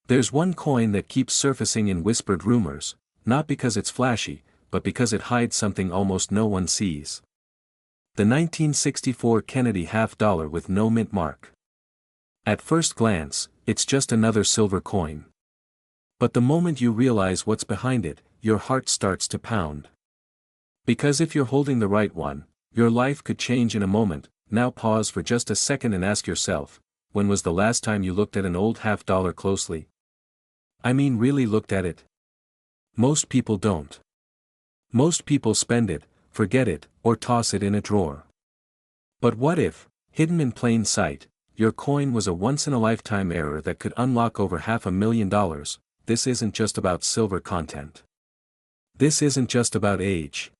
There's one coin that keeps surfacing in whispered rumors, not because it's flashy, but because it hides something almost no one sees. The 1964 Kennedy half-dollar with no mint mark. At first glance, it's just another silver coin. But the moment you realize what's behind it, your heart starts to pound. Because if you're holding the right one, your life could change in a moment. Now pause for just a second and ask yourself, when was the last time you looked at an old half-dollar closely? I mean really looked at it? Most people don't. Most people spend it, forget it, or toss it in a drawer. But what if, hidden in plain sight, your coin was a once-in-a-lifetime error that could unlock over $500,000? This isn't just about silver content. This isn't just about age.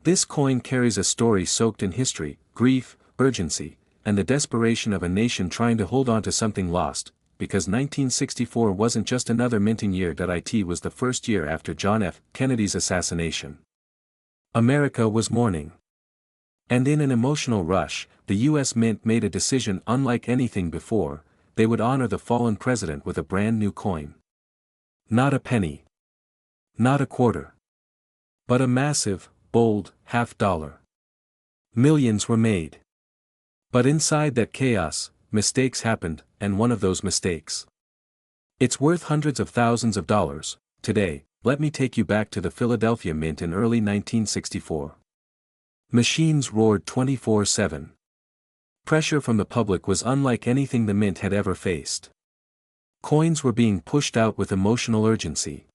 This coin carries a story soaked in history, grief, urgency, and the desperation of a nation trying to hold on to something lost, because 1964 wasn't just another minting year. It was the first year after John F. Kennedy's assassination. America was mourning. And in an emotional rush, the U.S. Mint made a decision unlike anything before. They would honor the fallen president with a brand new coin. Not a penny. Not a quarter. But a massive, bold, half-dollar. Millions were made. But inside that chaos, mistakes happened, and one of those mistakes. It's worth hundreds of thousands of dollars. Today, let me take you back to the Philadelphia Mint in early 1964. Machines roared 24/7. Pressure from the public was unlike anything the Mint had ever faced. Coins were being pushed out with emotional urgency.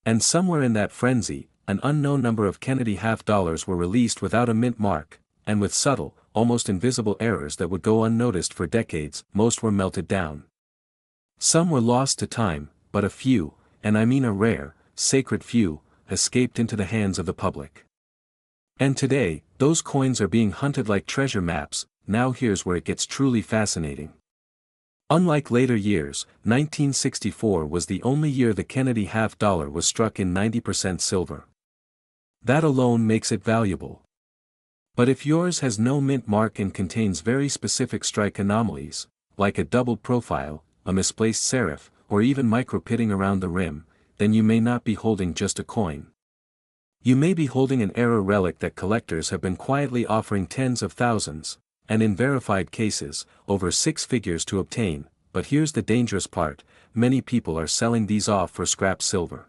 And somewhere in that frenzy, an unknown number of Kennedy half-dollars were released without a mint mark, and with subtle, almost invisible errors that would go unnoticed for decades. Most were melted down. Some were lost to time, but a few, and I mean a rare, sacred few, escaped into the hands of the public. And today, those coins are being hunted like treasure maps. Now here's where it gets truly fascinating. Unlike later years, 1964 was the only year the Kennedy half-dollar was struck in 90% silver. That alone makes it valuable. But if yours has no mint mark and contains very specific strike anomalies, like a doubled profile, a misplaced serif, or even micro-pitting around the rim, then you may not be holding just a coin. You may be holding an error relic that collectors have been quietly offering tens of thousands, and in verified cases, over six figures to obtain. But here's the dangerous part: many people are selling these off for scrap silver.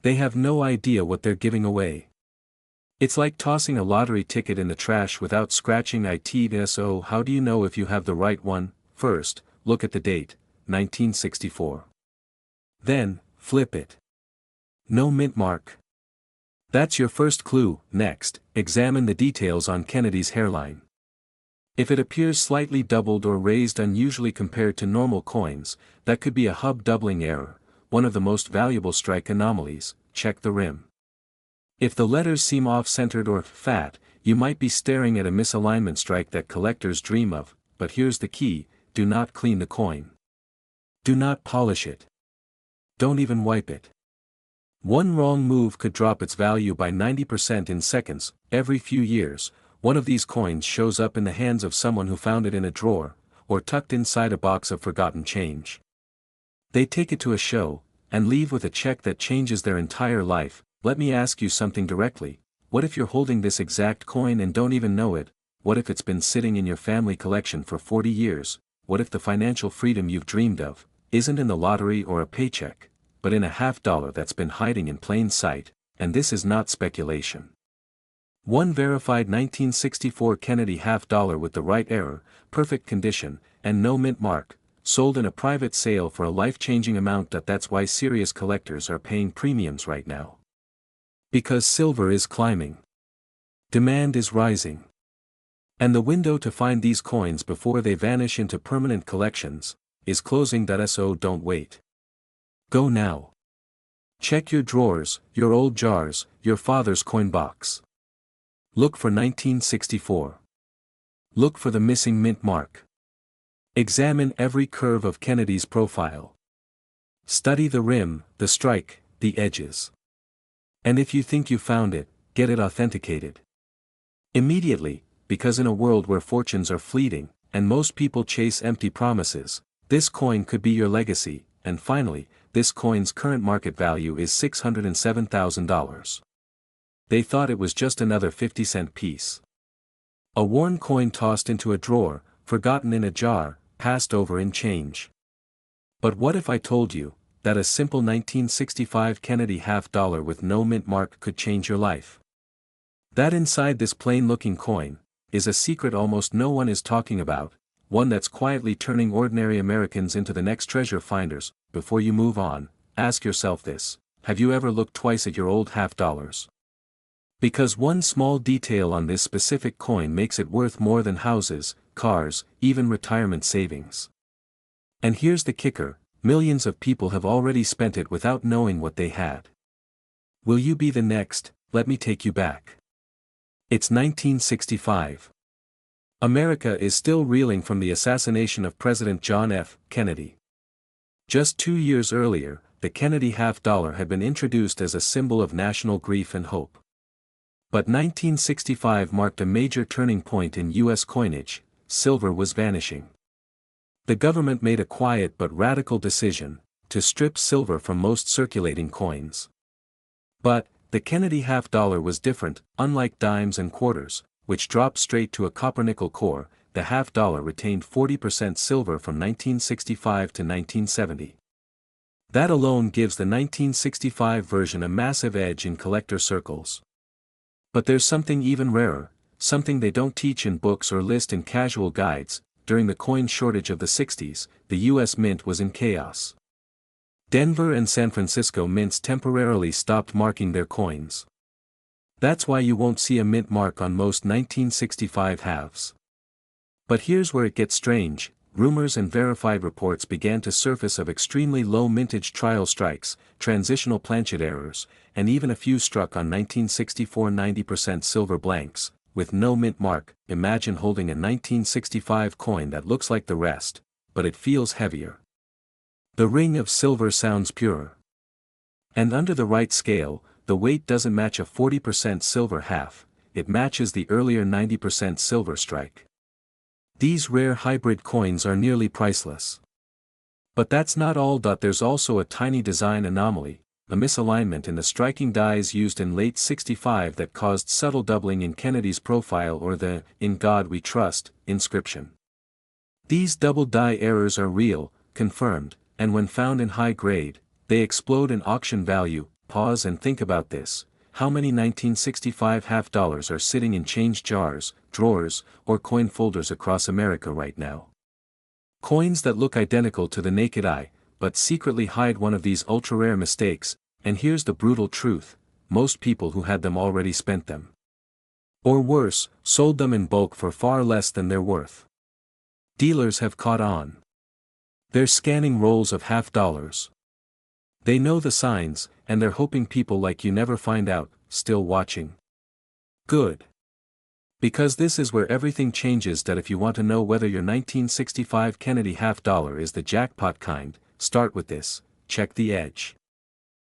They have no idea what they're giving away. It's like tossing a lottery ticket in the trash without scratching it. So how do you know if you have the right one? First, look at the date, 1964. Then, flip it. No mint mark. That's your first clue. Next, examine the details on Kennedy's hairline. If it appears slightly doubled or raised unusually compared to normal coins, that could be a hub doubling error, one of the most valuable strike anomalies. Check the rim. If the letters seem off-centered or fat, you might be staring at a misalignment strike that collectors dream of. But here's the key: do not clean the coin. Do not polish it. Don't even wipe it. One wrong move could drop its value by 90% in seconds. Every few years, one of these coins shows up in the hands of someone who found it in a drawer, or tucked inside a box of forgotten change. They take it to a show, and leave with a check that changes their entire life. Let me ask you something directly: what if you're holding this exact coin and don't even know it? What if it's been sitting in your family collection for 40 years? What if the financial freedom you've dreamed of isn't in the lottery or a paycheck, but in a half-dollar that's been hiding in plain sight? And this is not speculation. One verified 1964 Kennedy half-dollar with the right error, perfect condition, and no mint mark, sold in a private sale for a life-changing amount. That's why serious collectors are paying premiums right now. Because silver is climbing. Demand is rising. And the window to find these coins before they vanish into permanent collections is closing. So don't wait. Go now. Check your drawers, your old jars, your father's coin box. Look for 1964. Look for the missing mint mark. Examine every curve of Kennedy's profile. Study the rim, the strike, the edges. And if you think you found it, get it authenticated. Immediately, because in a world where fortunes are fleeting, and most people chase empty promises, this coin could be your legacy, and finally, this coin's current market value is $607,000. They thought it was just another 50-cent piece. A worn coin tossed into a drawer, forgotten in a jar, passed over in change. But what if I told you that a simple 1965 Kennedy half-dollar with no mint mark could change your life? That inside this plain-looking coin is a secret almost no one is talking about, one that's quietly turning ordinary Americans into the next treasure finders. Before you move on, ask yourself this: have you ever looked twice at your old half-dollars? Because one small detail on this specific coin makes it worth more than houses, cars, even retirement savings. And here's the kicker: millions of people have already spent it without knowing what they had. Will you be the next? Let me take you back. It's 1965. America is still reeling from the assassination of President John F. Kennedy. Just 2 years earlier, the Kennedy half-dollar had been introduced as a symbol of national grief and hope. But 1965 marked a major turning point in U.S. coinage. Silver was vanishing. The government made a quiet but radical decision to strip silver from most circulating coins. But the Kennedy half-dollar was different. Unlike dimes and quarters, which dropped straight to a copper-nickel core, the half-dollar retained 40% silver from 1965 to 1970. That alone gives the 1965 version a massive edge in collector circles. But there's something even rarer, something they don't teach in books or list in casual guides. During the coin shortage of the 60s, the U.S. Mint was in chaos. Denver and San Francisco mints temporarily stopped marking their coins. That's why you won't see a mint mark on most 1965 halves. But here's where it gets strange: rumors and verified reports began to surface of extremely low mintage trial strikes, transitional planchet errors, and even a few struck on 1964 90% silver blanks, with no mint mark. Imagine holding a 1965 coin that looks like the rest, but it feels heavier. The ring of silver sounds purer. And under the right scale, the weight doesn't match a 40% silver half, it matches the earlier 90% silver strike. These rare hybrid coins are nearly priceless. But that's not all. There's also a tiny design anomaly, a misalignment in the striking dies used in late 65 that caused subtle doubling in Kennedy's profile or the "In God We Trust" inscription. These double die errors are real, confirmed, and when found in high grade, they explode in auction value. Pause and think about this: how many 1965 half-dollars are sitting in change jars, drawers, or coin folders across America right now? Coins that look identical to the naked eye, but secretly hide one of these ultra-rare mistakes. And here's the brutal truth: most people who had them already spent them. Or worse, sold them in bulk for far less than they're worth. Dealers have caught on. They're scanning rolls of half-dollars. They know the signs, and they're hoping people like you never find out. Still watching? Good. Because this is where everything changes. If you want to know whether your 1965 Kennedy half-dollar is the jackpot kind, start with this: check the edge.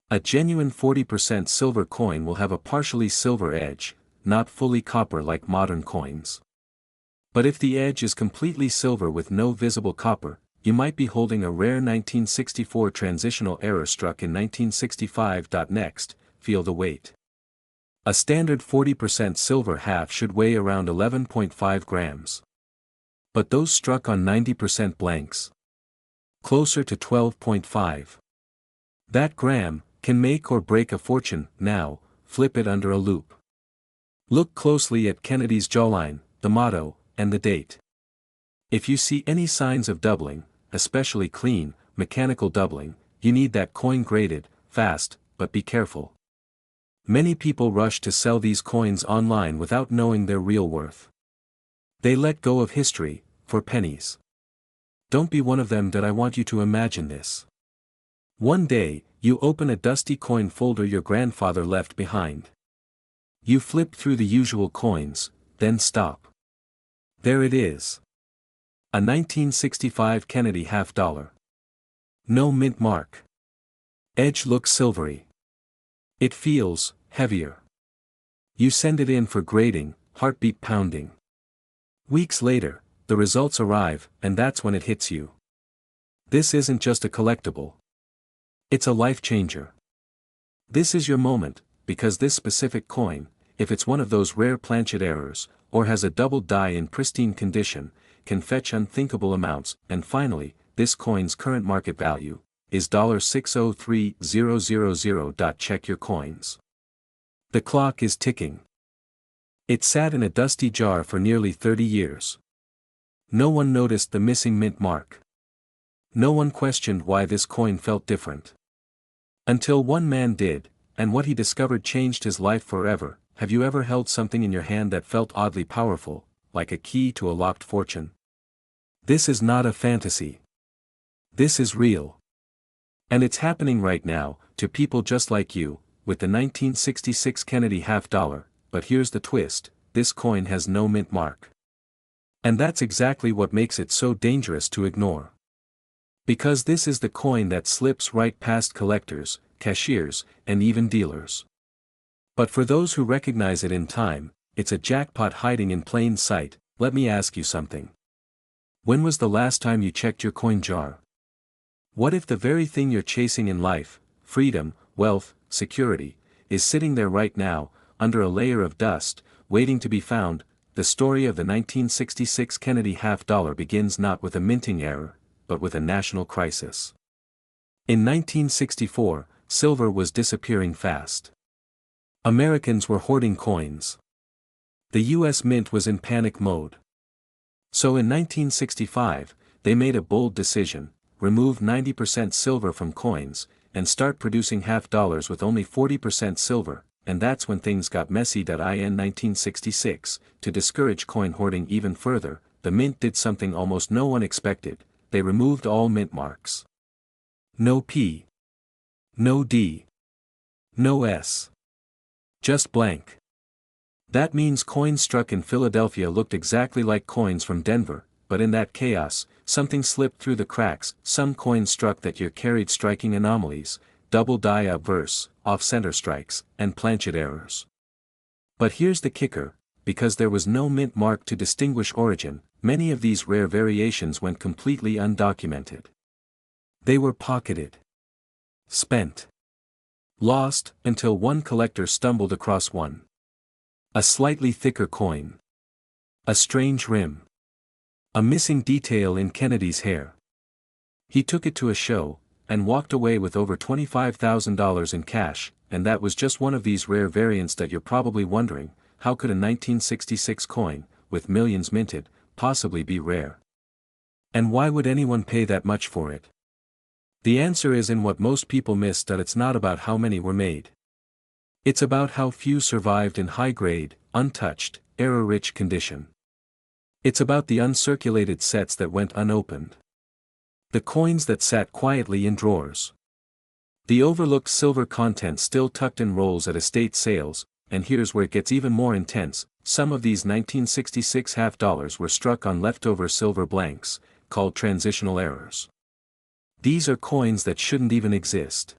A genuine 40% silver coin will have a partially silver edge, not fully copper like modern coins. But if the edge is completely silver with no visible copper, you might be holding a rare 1964 transitional error struck in 1965. Next, feel the weight. A standard 40% silver half should weigh around 11.5 grams. But those struck on 90% blanks, closer to 12.5. That gram can make or break a fortune. Now, flip it under a loupe. Look closely at Kennedy's jawline, the motto, and the date. If you see any signs of doubling, especially clean, mechanical doubling, you need that coin graded, fast. But be careful. Many people rush to sell these coins online without knowing their real worth. They let go of history for pennies. Don't be one of them. I want you to imagine this. One day, you open a dusty coin folder your grandfather left behind. You flip through the usual coins, then stop. There it is. A 1965 Kennedy half-dollar. No mint mark. Edge looks silvery. It feels heavier. You send it in for grading, heartbeat pounding. Weeks later, the results arrive, and that's when it hits you. This isn't just a collectible, It's a life changer. This is your moment, because this specific coin, if it's one of those rare planchet errors, or has a double die in pristine condition, can fetch unthinkable amounts. And finally, this coin's current market value is $603,000. Check your coins. The clock is ticking. It sat in a dusty jar for nearly 30 years. No one noticed the missing mint mark. No one questioned why this coin felt different. Until one man did, and what he discovered changed his life forever. Have you ever held something in your hand that felt oddly powerful, like a key to a locked fortune? This is not a fantasy. This is real. And it's happening right now, to people just like you, with the 1966 Kennedy half-dollar, but here's the twist, this coin has no mint mark. And that's exactly what makes it so dangerous to ignore. Because this is the coin that slips right past collectors, cashiers, and even dealers. But for those who recognize it in time, it's a jackpot hiding in plain sight. Let me ask you something. When was the last time you checked your coin jar? What if the very thing you're chasing in life, freedom, wealth, security, is sitting there right now, under a layer of dust, waiting to be found? The story of the 1966 Kennedy half-dollar begins not with a minting error, but with a national crisis. In 1964, silver was disappearing fast. Americans were hoarding coins. The U.S. Mint was in panic mode. So in 1965, they made a bold decision: remove 90% silver from coins, and start producing half-dollars with only 40% silver, and that's when things got messy. In 1966, to discourage coin hoarding even further, the Mint did something almost no one expected: they removed all mint marks. No P. No D. No S. Just blank. That means coins struck in Philadelphia looked exactly like coins from Denver, but in that chaos, something slipped through the cracks. Some coins struck that year carried striking anomalies, double die obverse, off-center strikes, and planchet errors. But here's the kicker: because there was no mint mark to distinguish origin, many of these rare variations went completely undocumented. They were pocketed, spent, lost, until one collector stumbled across one. A slightly thicker coin. A strange rim. A missing detail in Kennedy's hair. He took it to a show, and walked away with over $25,000 in cash, and that was just one of these rare variants. That you're probably wondering, how could a 1966 coin, with millions minted, possibly be rare? And why would anyone pay that much for it? The answer is in what most people miss: that it's not about how many were made. It's about how few survived in high-grade, untouched, error-rich condition. It's about the uncirculated sets that went unopened. The coins that sat quietly in drawers. The overlooked silver content still tucked in rolls at estate sales. And here's where it gets even more intense: some of these 1966 half-dollars were struck on leftover silver blanks, called transitional errors. These are coins that shouldn't even exist.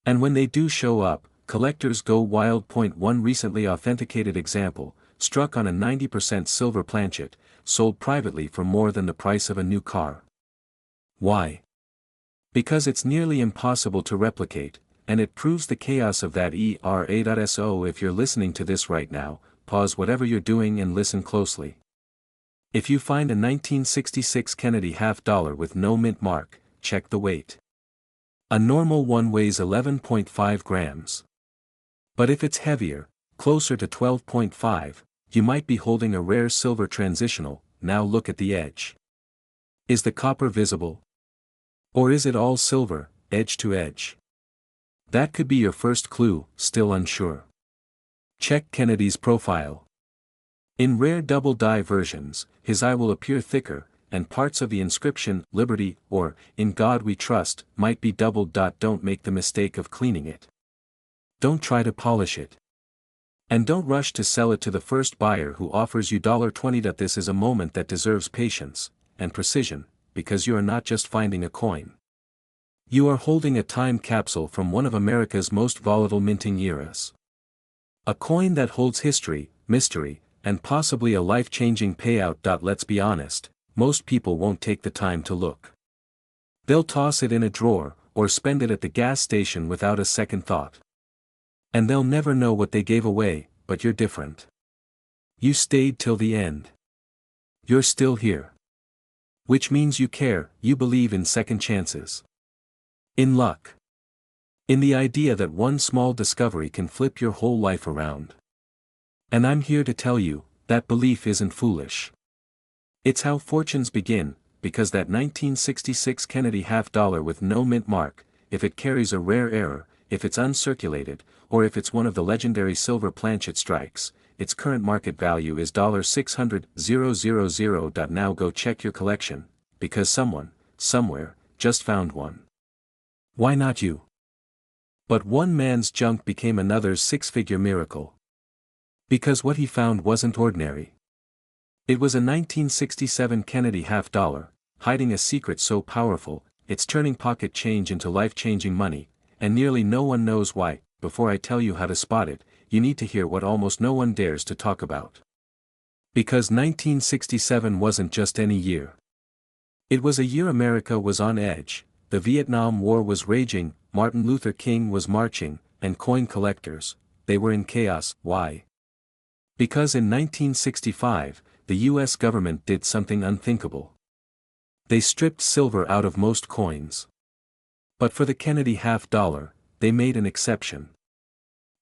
And when they do show up, collectors go wild. One recently authenticated example, struck on a 90% silver planchet, sold privately for more than the price of a new car. Why? Because it's nearly impossible to replicate, and it proves the chaos of that era. So if you're listening to this right now, pause whatever you're doing and listen closely. If you find a 1966 Kennedy half-dollar with no mint mark, check the weight. A normal one weighs 11.5 grams. But if it's heavier, closer to 12.5, you might be holding a rare silver transitional. Now look at the edge. Is the copper visible? Or is it all silver, edge to edge? That could be your first clue. Still unsure? Check Kennedy's profile. In rare double die versions, his eye will appear thicker, and parts of the inscription, Liberty, or, In God We Trust, might be doubled. Don't make the mistake of cleaning it. Don't try to polish it. And don't rush to sell it to the first buyer who offers you $20. This is a moment that deserves patience and precision, because you are not just finding a coin. You are holding a time capsule from one of America's most volatile minting eras. A coin that holds history, mystery, and possibly a life-changing payout. Let's be honest, most people won't take the time to look. They'll toss it in a drawer, or spend it at the gas station without a second thought. And they'll never know what they gave away, but you're different. You stayed till the end. You're still here. Which means you care, you believe in second chances. In luck. In the idea that one small discovery can flip your whole life around. And I'm here to tell you, that belief isn't foolish. It's how fortunes begin, because that 1966 Kennedy half-dollar with no mint mark, if it carries a rare error, if it's uncirculated, or if it's one of the legendary silver planchet strikes, its current market value is $600,000. Now go check your collection, because someone, somewhere, just found one. Why not you? But one man's junk became another's six-figure miracle. Because what he found wasn't ordinary. It was a 1967 Kennedy half-dollar, hiding a secret so powerful, it's turning pocket change into life-changing money, and nearly no one knows why. Before I tell you how to spot it, you need to hear what almost no one dares to talk about. Because 1967 wasn't just any year. It was a year America was on edge, the Vietnam War was raging, Martin Luther King was marching, and coin collectors, they were in chaos. Why? Because in 1965, the US government did something unthinkable. They stripped silver out of most coins. But for the Kennedy half-dollar, they made an exception.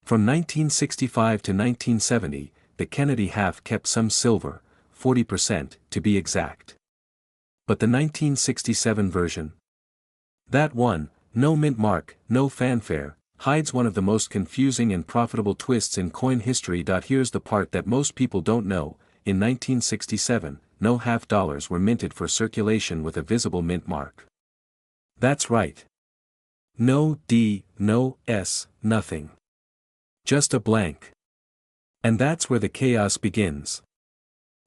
From 1965 to 1970, the Kennedy half kept some silver, 40% to be exact. But the 1967 version? That one, no mint mark, no fanfare, hides one of the most confusing and profitable twists in coin history. Here's the part that most people don't know: in 1967, no half-dollars were minted for circulation with a visible mint mark. That's right. No D, no S, nothing. Just a blank. And that's where the chaos begins.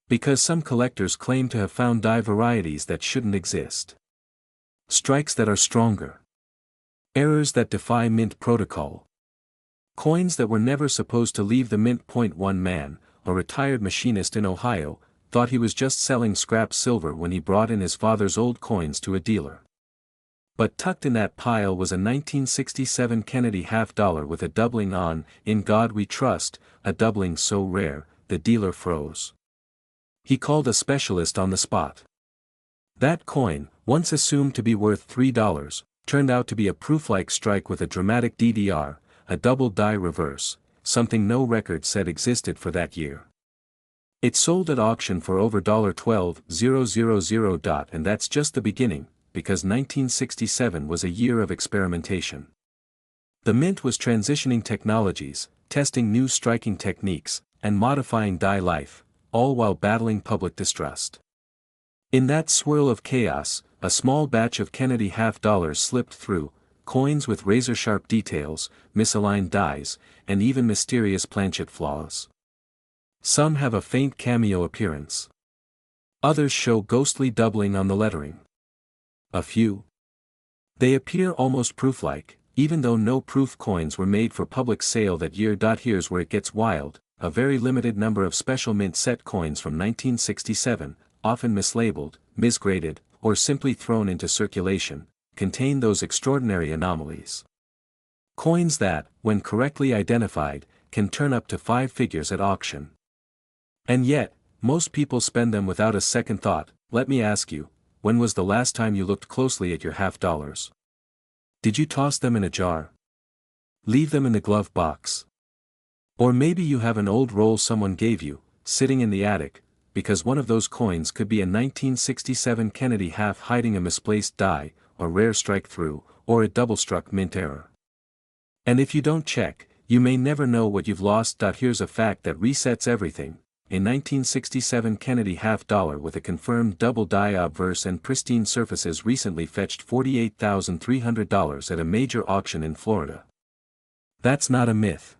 Because some collectors claim to have found die varieties that shouldn't exist. Strikes that are stronger. Errors that defy mint protocol. Coins that were never supposed to leave the mint. One man, a retired machinist in Ohio, thought he was just selling scrap silver when he brought in his father's old coins to a dealer. But tucked in that pile was a 1967 Kennedy half-dollar with a doubling on, "In God We Trust," a doubling so rare, the dealer froze. He called a specialist on the spot. That coin, once assumed to be worth $3, turned out to be a proof-like strike with a dramatic DDR, a double die reverse, something no record said existed for that year. It sold at auction for over $12,000. And that's just the beginning, because 1967 was a year of experimentation. The mint was transitioning technologies, testing new striking techniques, and modifying die life, all while battling public distrust. In that swirl of chaos, a small batch of Kennedy half-dollars slipped through, coins with razor-sharp details, misaligned dies, and even mysterious planchet flaws. Some have a faint cameo appearance. Others show ghostly doubling on the lettering. A few. They appear almost proof-like, even though no proof coins were made for public sale that year. Here's where it gets wild: a very limited number of special mint set coins from 1967, often mislabeled, misgraded, or simply thrown into circulation, contain those extraordinary anomalies. Coins that, when correctly identified, can turn up to 5 figures at auction. And yet, most people spend them without a second thought. Let me ask you, when was the last time you looked closely at your half-dollars? Did you toss them in a jar? Leave them in the glove box? Or maybe you have an old roll someone gave you, sitting in the attic, because one of those coins could be a 1967 Kennedy half hiding a misplaced die, a rare strike-through, or a double-struck mint error. And if you don't check, you may never know what you've lost. Here's a fact that resets everything: a 1967 Kennedy half-dollar with a confirmed double die obverse and pristine surfaces recently fetched $48,300 at a major auction in Florida. That's not a myth.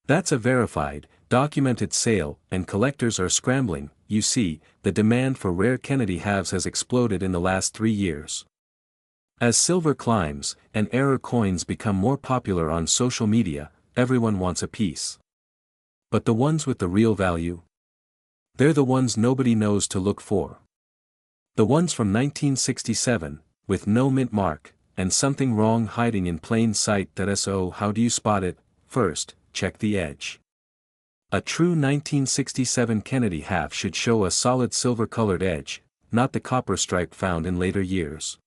That's a verified, documented sale, and collectors are scrambling. You see, the demand for rare Kennedy halves has exploded in the last 3 years. As silver climbs, and error coins become more popular on social media, everyone wants a piece. But the ones with the real value? They're the ones nobody knows to look for. The ones from 1967, with no mint mark, and something wrong hiding in plain sight. So how do you spot it? First, check the edge. A true 1967 Kennedy half should show a solid silver-colored edge, not the copper stripe found in later years.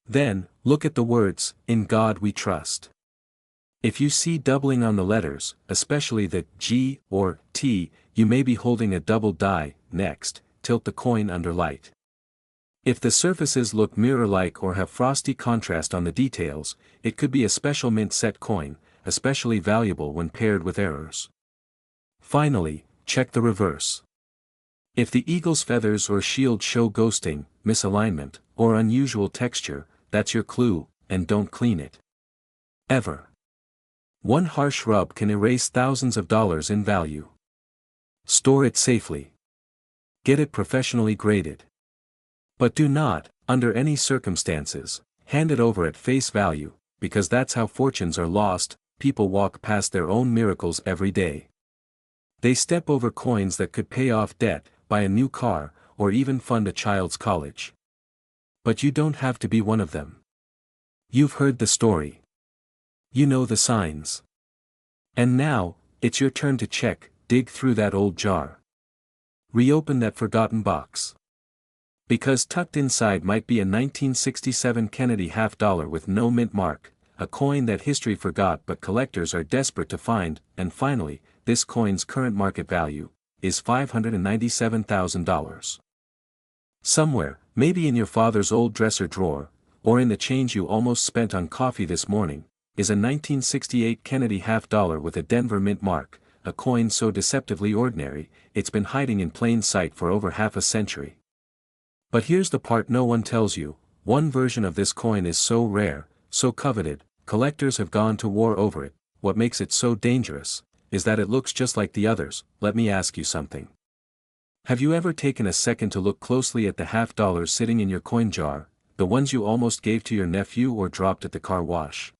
Then, look at the words, "In God We Trust." If you see doubling on the letters, especially the G or T, you may be holding a double die. Next, tilt the coin under light. If the surfaces look mirror-like or have frosty contrast on the details, it could be a special mint set coin, especially valuable when paired with errors. Finally, check the reverse. If the eagle's feathers or shield show ghosting, misalignment, or unusual texture, that's your clue, and don't clean it. Ever. One harsh rub can erase thousands of dollars in value. Store it safely. Get it professionally graded. But do not, under any circumstances, hand it over at face value, because that's how fortunes are lost. People walk past their own miracles every day. They step over coins that could pay off debt, buy a new car, or even fund a child's college. But you don't have to be one of them. You've heard the story. You know the signs. And now, it's your turn to check, dig through that old jar. Reopen that forgotten box. Because tucked inside might be a 1967 Kennedy half-dollar with no mint mark, a coin that history forgot but collectors are desperate to find. And finally, this coin's current market value is $597,000. Somewhere, maybe in your father's old dresser drawer, or in the change you almost spent on coffee this morning, is a 1968 Kennedy half-dollar with a Denver mint mark, a coin so deceptively ordinary, it's been hiding in plain sight for over half a century. But here's the part no one tells you: one version of this coin is so rare, so coveted, collectors have gone to war over it. What makes it so dangerous is that it looks just like the others. Let me ask you something. Have you ever taken a second to look closely at the half-dollars sitting in your coin jar, the ones you almost gave to your nephew or dropped at the car wash?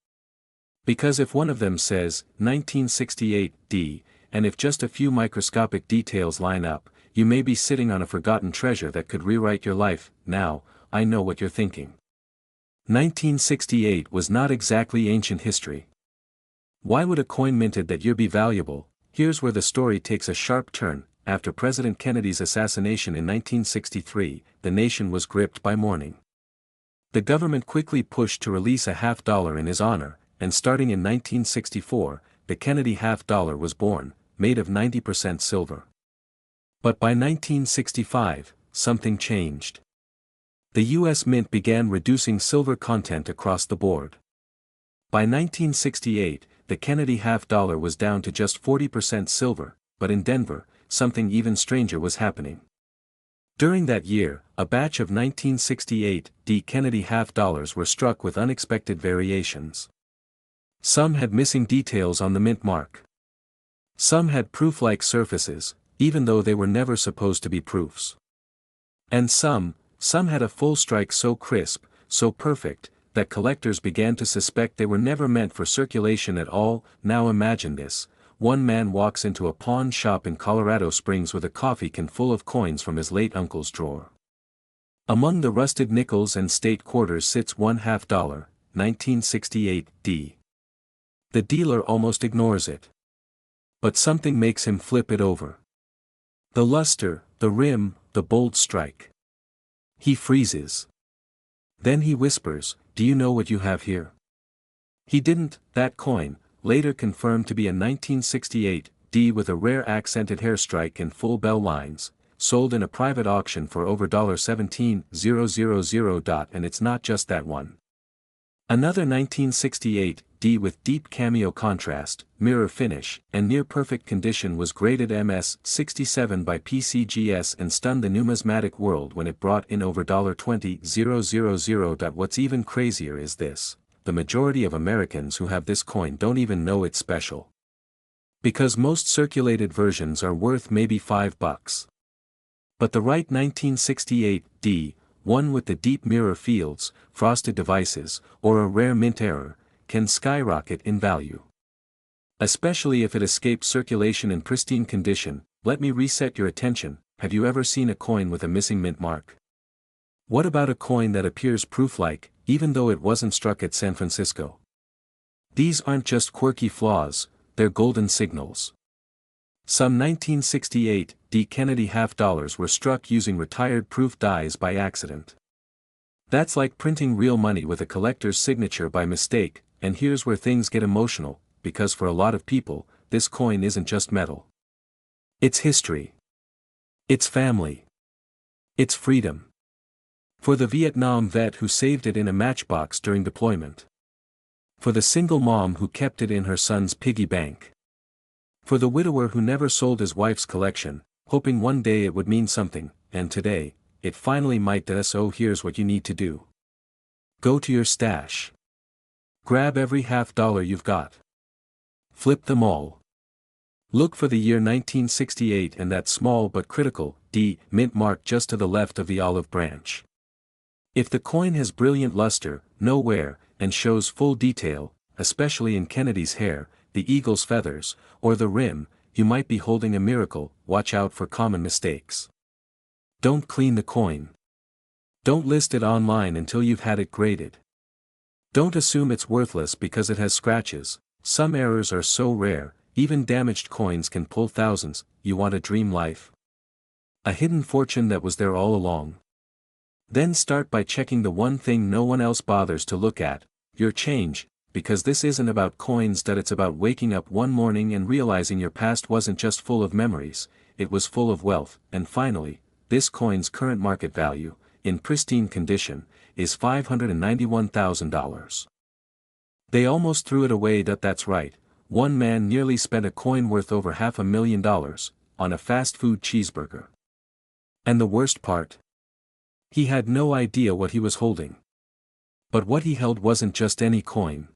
Because if one of them says 1968 D, and if just a few microscopic details line up, you may be sitting on a forgotten treasure that could rewrite your life. Now, I know what you're thinking. 1968 was not exactly ancient history. Why would a coin minted that year be valuable? Here's where the story takes a sharp turn. After President Kennedy's assassination in 1963, the nation was gripped by mourning. The government quickly pushed to release a half-dollar in his honor, and starting in 1964, the Kennedy half-dollar was born, made of 90% silver. But by 1965, something changed. The U.S. Mint began reducing silver content across the board. By 1968, the Kennedy half-dollar was down to just 40% silver, but in Denver, something even stranger was happening. During that year, a batch of 1968 D Kennedy half-dollars were struck with unexpected variations. Some had missing details on the mint mark. Some had proof-like surfaces, even though they were never supposed to be proofs. And some had a full strike so crisp, so perfect, that collectors began to suspect they were never meant for circulation at all. Now imagine this: one man walks into a pawn shop in Colorado Springs with a coffee can full of coins from his late uncle's drawer. Among the rusted nickels and state quarters sits one half-dollar, 1968 D. The dealer almost ignores it. But something makes him flip it over. The luster, the rim, the bold strike. He freezes. Then he whispers, "Do you know what you have here?" He didn't. That coin, later confirmed to be a 1968 D with a rare accented hair strike and full bell lines, sold in a private auction for over $17,000. And it's not just that one. Another 1968 D with deep cameo contrast, mirror finish, and near-perfect condition was graded MS-67 by PCGS and stunned the numismatic world when it brought in over $20,000. What's even crazier is this: the majority of Americans who have this coin don't even know it's special. Because most circulated versions are worth maybe $5. But the right 1968 D, one with the deep mirror fields, frosted devices, or a rare mint error, can skyrocket in value. Especially if it escapes circulation in pristine condition. Let me reset your attention. Have you ever seen a coin with a missing mint mark? What about a coin that appears proof-like, even though it wasn't struck at San Francisco. These aren't just quirky flaws, they're golden signals. Some 1968 D. Kennedy half-dollars were struck using retired proof dies by accident. That's like printing real money with a collector's signature by mistake, and here's where things get emotional, because for a lot of people, this coin isn't just metal. It's history. It's family. It's freedom. For the Vietnam vet who saved it in a matchbox during deployment. For the single mom who kept it in her son's piggy bank. For the widower who never sold his wife's collection, hoping one day it would mean something, and today, it finally might. So here's what you need to do. Go to your stash. Grab every half-dollar you've got. Flip them all. Look for the year 1968 and that small but critical D mint mark just to the left of the olive branch. If the coin has brilliant luster, no wear, and shows full detail, especially in Kennedy's hair, the eagle's feathers, or the rim, you might be holding a miracle. Watch out for common mistakes. Don't clean the coin. Don't list it online until you've had it graded. Don't assume it's worthless because it has scratches. Some errors are so rare, even damaged coins can pull thousands. You want a dream life? A hidden fortune that was there all along. Then start by checking the one thing no one else bothers to look at, your change, because this isn't about coins. It's about waking up one morning and realizing your past wasn't just full of memories, it was full of wealth. And finally, this coin's current market value, in pristine condition, is $591,000. They almost threw it away. That's right, one man nearly spent a coin worth over $500,000, on a fast food cheeseburger. And the worst part? He had no idea what he was holding. But what he held wasn't just any coin.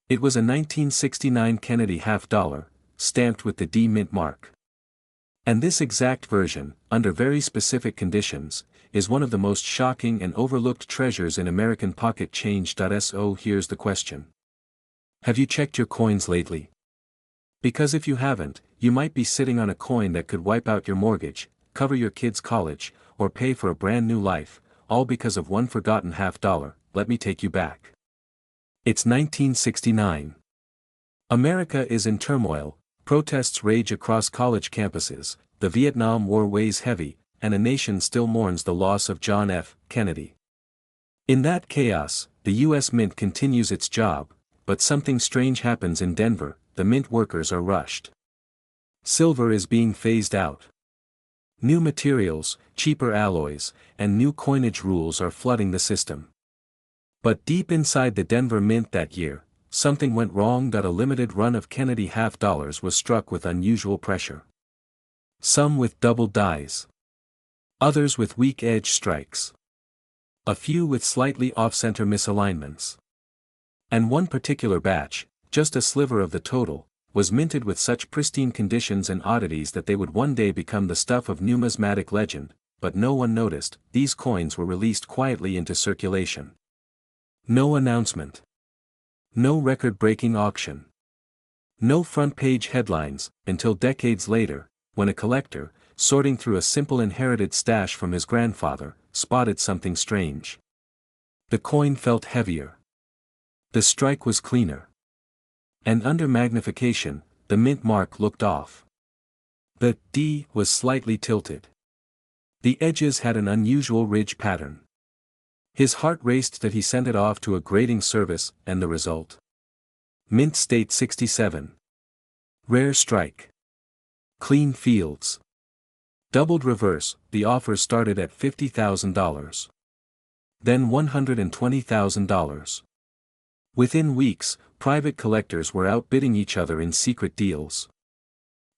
It was a 1969 Kennedy half-dollar, stamped with the D mint mark. And this exact version, under very specific conditions, is one of the most shocking and overlooked treasures in American pocket change. So here's the question. Have you checked your coins lately? Because if you haven't, you might be sitting on a coin that could wipe out your mortgage, cover your kids' college, or pay for a brand new life, all because of one forgotten half-dollar. Let me take you back. It's 1969. America is in turmoil, protests rage across college campuses, the Vietnam War weighs heavy, and a nation still mourns the loss of John F. Kennedy. In that chaos, the U.S. Mint continues its job, but something strange happens in Denver. The mint workers are rushed. Silver is being phased out. New materials, cheaper alloys, and new coinage rules are flooding the system. But deep inside the Denver Mint that year, something went wrong. A limited run of Kennedy half-dollars was struck with unusual pressure. Some with double dies. Others with weak edge strikes. A few with slightly off-center misalignments. And one particular batch, just a sliver of the total, was minted with such pristine conditions and oddities that they would one day become the stuff of numismatic legend, but no one noticed. These coins were released quietly into circulation. No announcement. No record-breaking auction. No front-page headlines, until decades later, when a collector, sorting through a simple inherited stash from his grandfather, spotted something strange. The coin felt heavier. The strike was cleaner. And under magnification, the mint mark looked off. The D was slightly tilted. The edges had an unusual ridge pattern. His heart raced that he sent it off to a grading service, and the result? Mint State 67. Rare strike. Clean fields. Doubled reverse, the offers started at $50,000. Then $120,000. Within weeks, private collectors were outbidding each other in secret deals.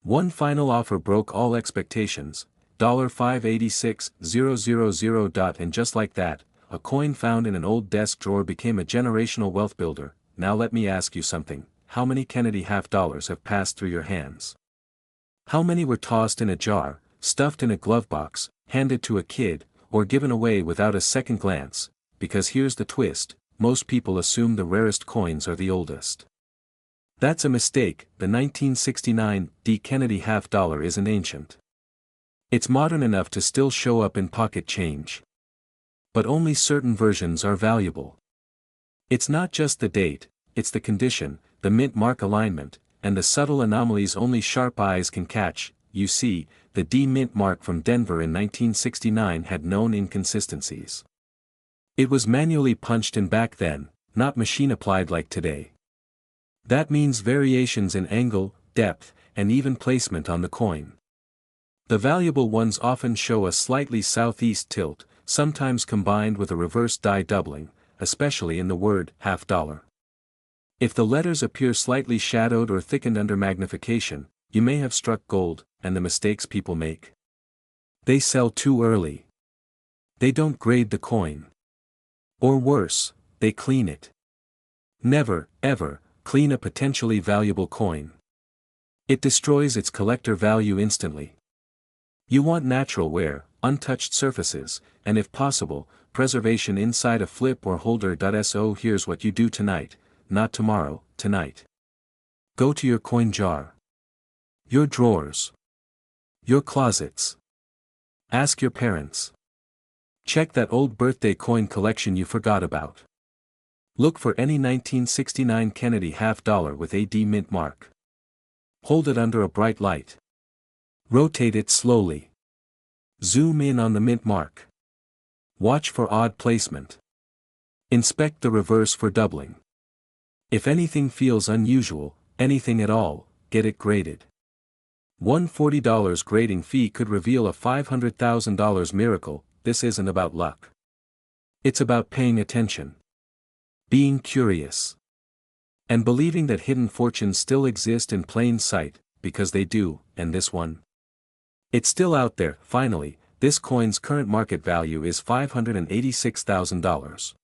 One final offer broke all expectations, $586,000. And just like that, a coin found in an old desk drawer became a generational wealth builder. Now let me ask you something, how many Kennedy half-dollars have passed through your hands? How many were tossed in a jar, stuffed in a glove box, handed to a kid, or given away without a second glance? Because here's the twist, most people assume the rarest coins are the oldest. That's a mistake. The 1969 D. Kennedy half-dollar isn't ancient. It's modern enough to still show up in pocket change. But only certain versions are valuable. It's not just the date, it's the condition, the mint mark alignment, and the subtle anomalies only sharp eyes can catch. You see, the D mint mark from Denver in 1969 had known inconsistencies. It was manually punched in back then, not machine applied like today. That means variations in angle, depth, and even placement on the coin. The valuable ones often show a slightly southeast tilt, sometimes combined with a reverse die doubling, especially in the word $half. If the letters appear slightly shadowed or thickened under magnification, you may have struck gold, and the mistakes people make. They sell too early. They don't grade the coin. Or worse, they clean it. Never, ever, clean a potentially valuable coin. It destroys its collector value instantly. You want natural wear, untouched surfaces, and if possible, preservation inside a flip or holder. So here's what you do tonight, not tomorrow, tonight. Go to your coin jar. Your drawers. Your closets. Ask your parents. Check that old birthday coin collection you forgot about. Look for any 1969 Kennedy $half with a D mint mark. Hold it under a bright light. Rotate it slowly. Zoom in on the mint mark. Watch for odd placement. Inspect the reverse for doubling. If anything feels unusual, anything at all, get it graded. One $40 grading fee could reveal a $500,000 miracle. This isn't about luck. It's about paying attention. Being curious. And believing that hidden fortunes still exist in plain sight, because they do, and this one. It's still out there. Finally, this coin's current market value is $586,000.